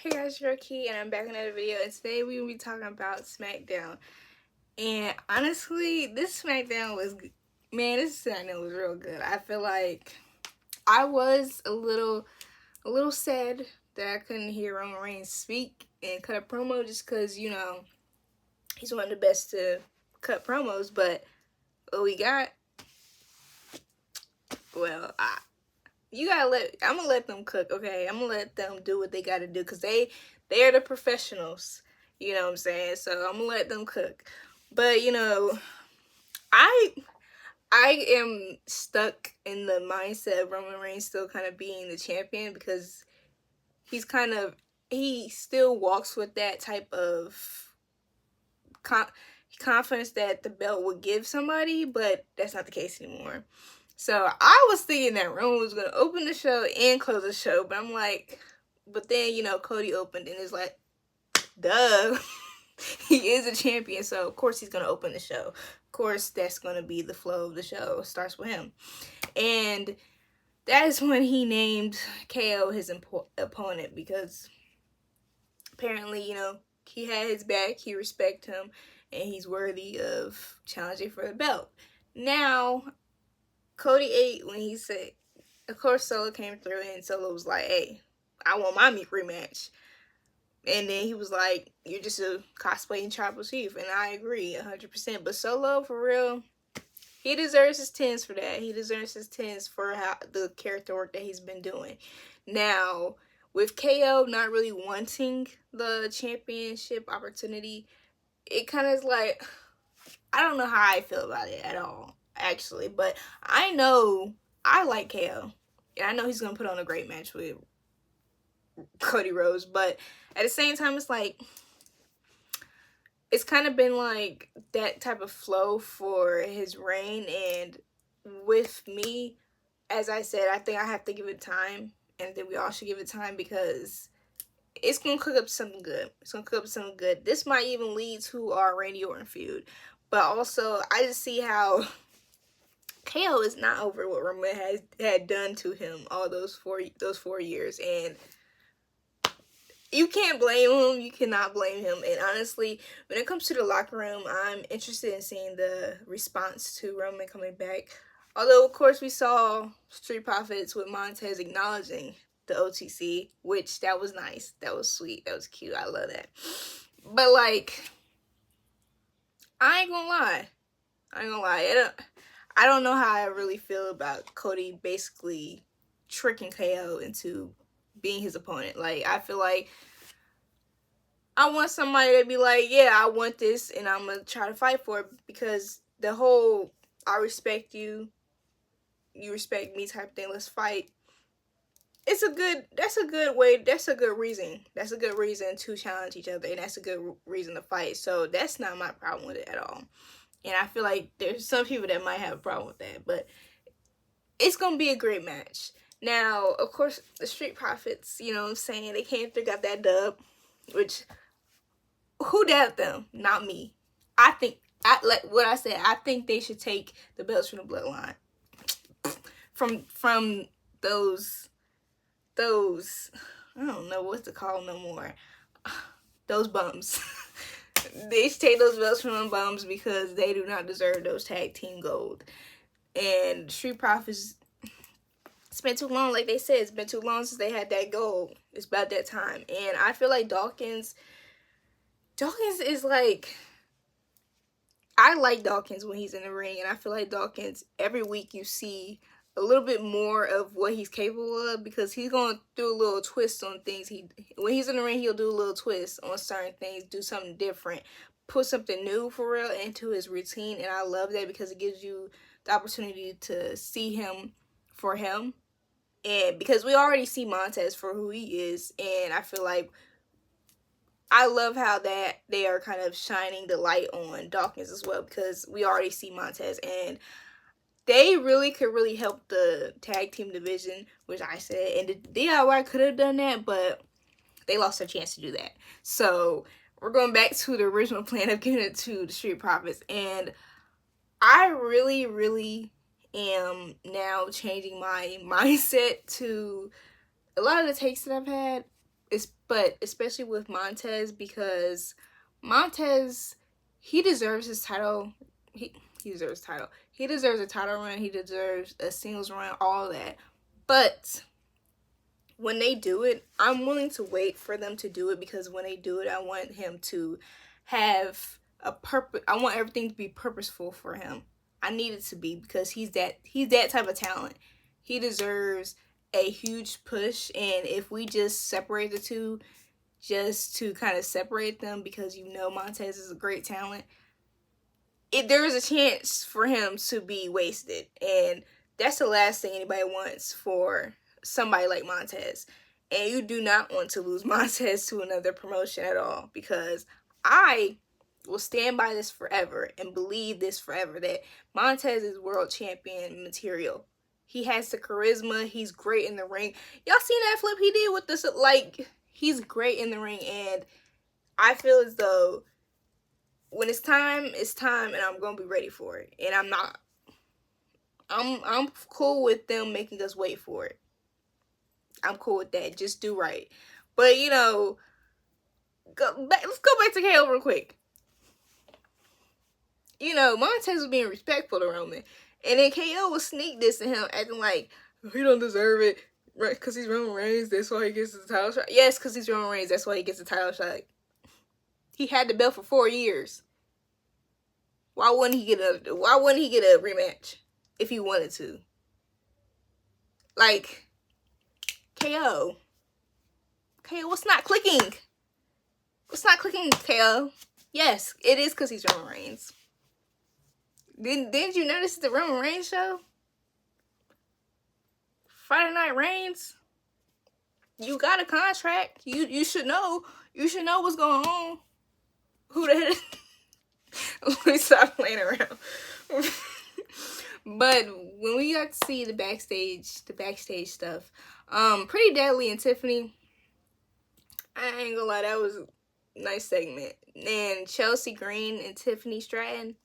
Hey guys, Key, and I'm back in another video, and today we will be talking about SmackDown. And honestly, this SmackDown was, man, this SmackDown was real good. I feel like I was a little sad that I couldn't hear Roman Reigns speak and cut a promo just because, you know, he's one of the best to cut promos, but what we got, well, I'm gonna let them cook, okay? I'm gonna let them do what they gotta do, because they're the professionals, you know what I'm saying? So I'm gonna let them cook. But you know, I am stuck in the mindset of Roman Reigns still kind of being the champion, because he still walks with that type of confidence that the belt would give somebody, but that's not the case anymore. So I was thinking that Roman was gonna open the show and close the show, but I'm like, but then, you know, Cody opened and it's like, duh. He is a champion, so of course he's gonna open the show. Of course that's gonna be the flow of the show. It starts with him. And that is when he named KO his opponent, because apparently, you know, he had his back, he respects him, and he's worthy of challenging for the belt. Now, Cody ate when he said, of course Solo came through and Solo was like, hey, I want my rematch. And then he was like, you're just a cosplaying tribal chief. And I agree 100%. But Solo, for real, he deserves his 10s for that. He deserves his 10s for the character work that he's been doing. Now, with KO not really wanting the championship opportunity, it kind of is like, I don't know how I feel about it at all, actually. But I know I like KO. And I know he's going to put on a great match with Cody Rhodes. But at the same time, it's like, it's kind of been like that type of flow for his reign. And with me, as I said, I think I have to give it time. And I think we all should give it time, because it's going to cook up something good. It's going to cook up something good. This might even lead to our Randy Orton feud. But also, I just see how KO is not over what Roman had done to him all those 4 years. And you can't blame him. You cannot blame him. And honestly, when it comes to the locker room, I'm interested in seeing the response to Roman coming back. Although, of course, we saw Street Profits with Montez acknowledging the OTC, which that was nice. That was sweet. That was cute. I love that. But, like, I ain't gonna lie. I don't know how I really feel about Cody basically tricking KO into being his opponent. Like, I feel like I want somebody to be like, yeah, I want this and I'm gonna try to fight for it, because the whole I respect you, you respect me type thing, let's fight. That's a good reason. That's a good reason to challenge each other, and that's a good reason to fight. So that's not my problem with it at all. And I feel like there's some people that might have a problem with that, but it's gonna be a great match. Now, of course, the Street Profits, you know what I'm saying, they came through, got that dub, which, who doubted them? Not me. Like what I said, I think they should take the belts from the Bloodline. From those, I don't know what to call them no more. Those bums. They should take those belts from them bums, because they do not deserve those tag team gold. And Street Profits, it's been too long, like they said, it's been too long since they had that gold. It's about that time. And I feel like Dawkins is like, I like Dawkins when he's in the ring, and I feel like Dawkins, every week you see a little bit more of what he's capable of, because he's going to do a little twist on things. When he's in the ring, he'll do a little twist on certain things, do something different, put something new for real into his routine. And I love that, because it gives you the opportunity to see him for him. And because we already see Montez for who he is, and I feel like I love how that they are kind of shining the light on Dawkins as well, because we already see Montez, and they really could really help the tag team division, which I said, and the DIY could have done that, but they lost their chance to do that. So we're going back to the original plan of giving it to the Street Profits, and I really, really am now changing my mindset to a lot of the takes that I've had. but especially with Montez, because Montez, he deserves his title. He deserves title. He deserves a title run. He deserves a singles run. All that. But when they do it, I'm willing to wait for them to do it, because when they do it, I want him to have a purpose. I want everything to be purposeful for him. I need it to be, because he's that type of talent. He deserves a huge push, and if we just separate the two just to kind of separate them, because Montez is a great talent, there is a chance for him to be wasted, and that's the last thing anybody wants for somebody like Montez. And you do not want to lose Montez to another promotion at all, because I will stand by this forever and believe this forever, that Montez is world champion material. He has the charisma. He's great in the ring. Y'all seen that flip he did with this? Like, he's great in the ring, and I feel as though when it's time, and I'm gonna be ready for it. And I'm not. I'm cool with them making us wait for it. I'm cool with that. Just do right. But let's go back to KO real quick. Montez was being respectful to Roman, and then KO was sneak dissing him, acting like he don't deserve it, right? Because he's Roman Reigns, that's why he gets the title shot. Yes, because he's Roman Reigns, that's why he gets the title shot. He had the belt for 4 years. Why wouldn't he get a rematch if he wanted to? Like, KO, what's not clicking? What's not clicking, KO? Yes, it is because he's Roman Reigns. Didn't you notice the Roman Reigns show? Friday Night Reigns. You got a contract. You should know. You should know what's going on. Who the hell? Let me stop playing around. But when we got to see the backstage stuff, Pretty Deadly and Tiffany, I ain't gonna lie, that was a nice segment. And Chelsea Green and Tiffany Stratton,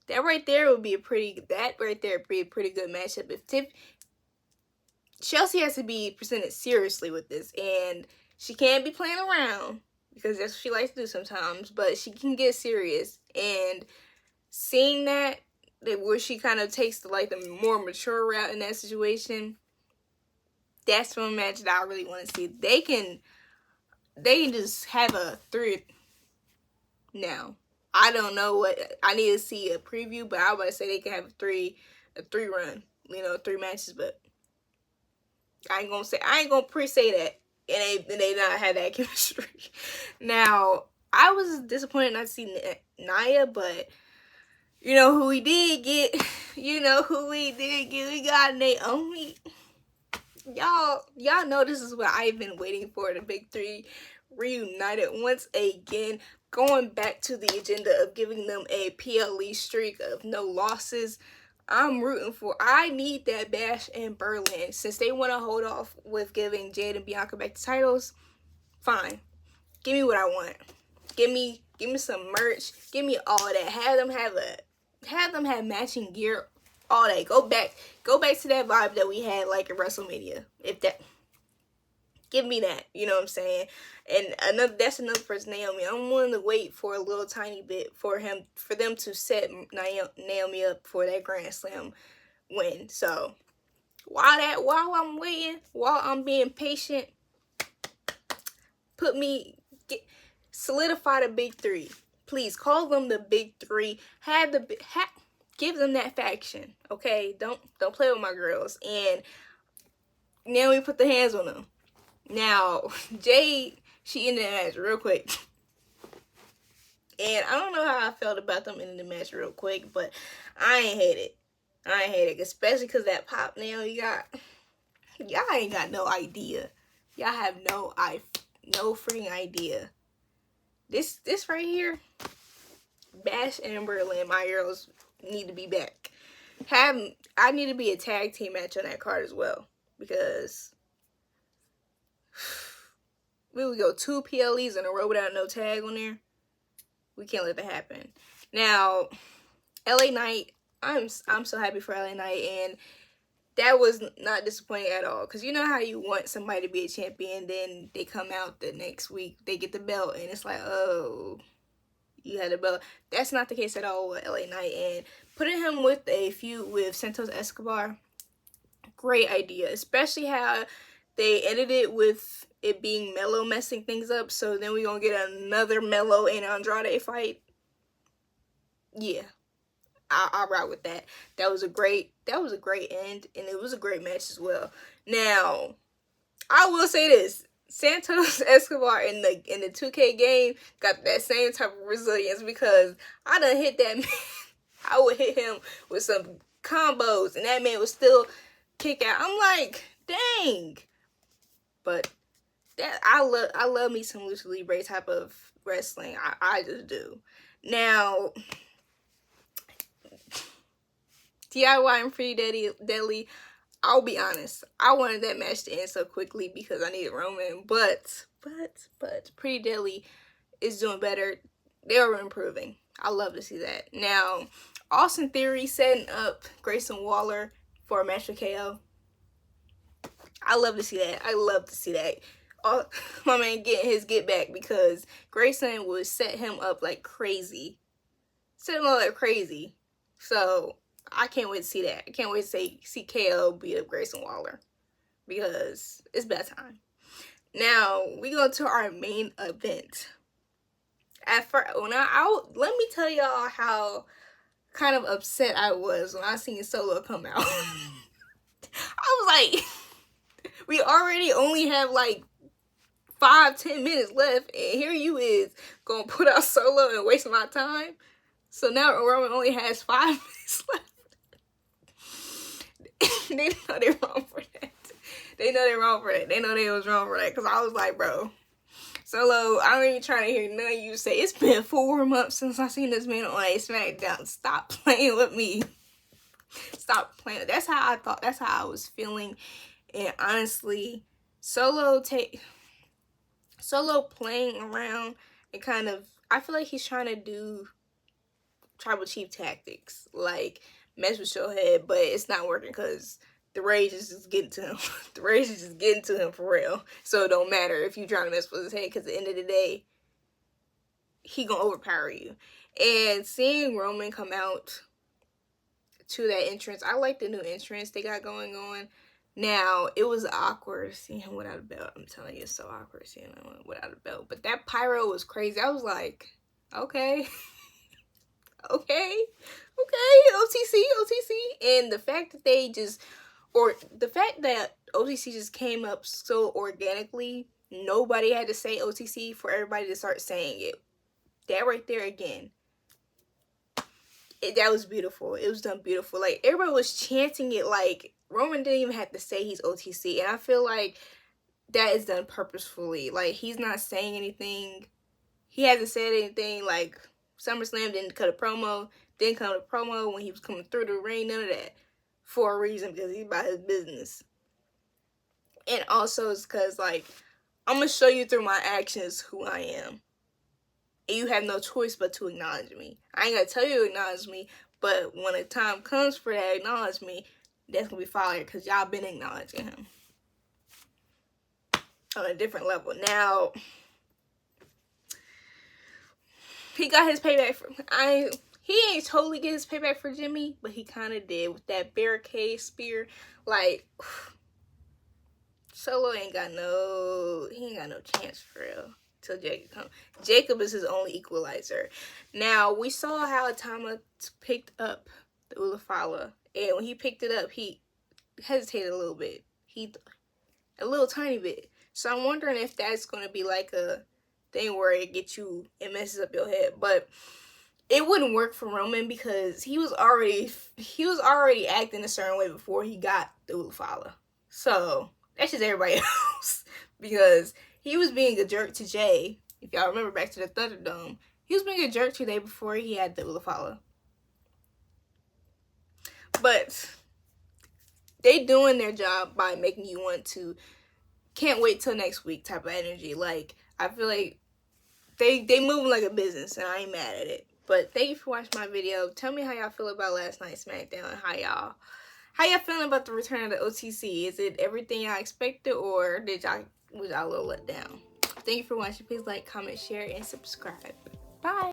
that right there would be a pretty good matchup. If Chelsea has to be presented seriously with this, and she can't be playing around, because that's what she likes to do sometimes, but she can get serious. And seeing that where she kind of takes the more mature route in that situation, that's one match that I really want to see. They can just have a 3 now. I don't know what, I need to see a preview, but I would say they can have a three run, 3 matches, but I ain't gonna pre-say that, and they not have that chemistry. Now, I was disappointed not to see Nia, but who we did get? We got Naomi. Y'all know this is what I've been waiting for. The big 3 reunited once again, going back to the agenda of giving them a PLE streak of no losses. I'm rooting for. I need that Bash in Berlin. Since they want to hold off with giving Jade and Bianca back the titles, fine. Give me what I want. Give me some merch. Give me all that. Have them have matching gear. All that. Go back to that vibe that we had like at WrestleMania. Give me that. You know what I'm saying? And that's another person, Naomi. I'm willing to wait for a little tiny bit for them to set Naomi up for that Grand Slam win. So while I'm waiting, while I'm being patient, solidify the big 3. Please call them the big 3. Give them that faction, okay? Don't play with my girls. And now we put the hands on them. Now, Jade, she ended the match real quick. And I don't know how I felt about them ending the match real quick, but I ain't hate it. Especially because that pop nail you got. Y'all ain't got no idea. Y'all have no freaking idea. This right here, Bash and Berlin, my girls need to be back. I need to be a tag team match on that card as well, because we would go 2 PLEs in a row without no tag on there. We can't let that happen. Now, LA Knight, I'm so happy for LA Knight, and that was not disappointing at all. Because you know how you want somebody to be a champion, then they come out the next week, they get the belt, and it's like, oh, you had a belt. That's not the case at all with LA Knight. And putting him with a feud with Santos Escobar, great idea. Especially how they edited with it being Melo messing things up. So then we're going to get another Melo and Andrade fight. Yeah. I'll ride with that. That was a great end, and it was a great match as well. Now, I will say this. Santos Escobar in the 2K game got that same type of resilience, because I done hit that man. I would hit him with some combos, and that man would still kick out. I'm like, dang. But that I love me some Lucha Libre type of wrestling. I just do. Now, DIY and Pretty Deadly, I'll be honest, I wanted that match to end so quickly because I needed Roman, but Pretty Deadly is doing better. They're improving. I love to see that. Now, Austin Theory setting up Grayson Waller for a match with KO. I love to see that. I love to see that. My man getting his get back, because Grayson would set him up like crazy. So I can't wait to see that. I can't wait to see KO beat up Grayson Waller, because it's bedtime. Now, we go to our main event. At first, let me tell y'all how kind of upset I was when I seen Solo come out. I was like, we already only have like 5-10 minutes left, and here you is gonna put out Solo and waste my time. So now Roman only has 5 minutes left. They know they're wrong for that. They know they're wrong for that. They know they was wrong for that. Because I was like, bro, Solo, I ain't even trying to hear none of you say, it's been 4 months since I seen this man on a SmackDown. Stop playing with me. Stop playing. That's how I thought. That's how I was feeling. And honestly, Solo playing around and kind of, I feel like he's trying to do tribal chief tactics. Like, mess with your head, but it's not working because the rage is just getting to him. The rage is just getting to him for real. So it don't matter if you trying to mess with his head, because at the end of the day, he gonna overpower you. And seeing Roman come out to that entrance, I like the new entrance they got going on. Now, it was awkward seeing him without a belt. I'm telling you, it's so awkward seeing him without a belt. But that pyro was crazy. I was like, okay. Okay, OTC. And the fact that the fact that OTC just came up so organically, nobody had to say OTC for everybody to start saying it. That right there again, that was beautiful. It was done beautiful. Like, everybody was chanting it. Like, Roman didn't even have to say he's OTC. And I feel like that is done purposefully. Like, he's not saying anything. He hasn't said anything. Like, SummerSlam didn't cut a promo. Didn't cut a promo when he was coming through the ring. None of that. For a reason, because he's about his business. And also it's because, like, I'm going to show you through my actions who I am. And you have no choice but to acknowledge me. I ain't going to tell you to acknowledge me, but when the time comes for that acknowledge me, that's going to be fire, because y'all been acknowledging him on a different level. Now, he got his payback for... He ain't totally get his payback for Jimmy, but he kind of did with that barricade spear. Like, Solo ain't got no chance for real till Jacob comes. Jacob is his only equalizer. Now, we saw how Tama picked up the Ulafala, and when he picked it up, he hesitated a little bit. A little tiny bit. So I'm wondering if that's going to be like a thing where it gets you, it messes up your head. But it wouldn't work for Roman, because he was already acting a certain way before he got the Ulafala. So that's just everybody else, because he was being a jerk to Jay. If y'all remember back to the Thunderdome, he was being a jerk to Jay before he had the Ulafala. But they doing their job by making you want to can't wait till next week type of energy. Like, I feel like they moving like a business, and I ain't mad at it. But thank you for watching my video. Tell me how y'all feel about last night's SmackDown, and How y'all feeling about the return of the OTC? Is it everything y'all expected, or was y'all a little let down? Thank you for watching. Please like, comment, share, and subscribe. Bye.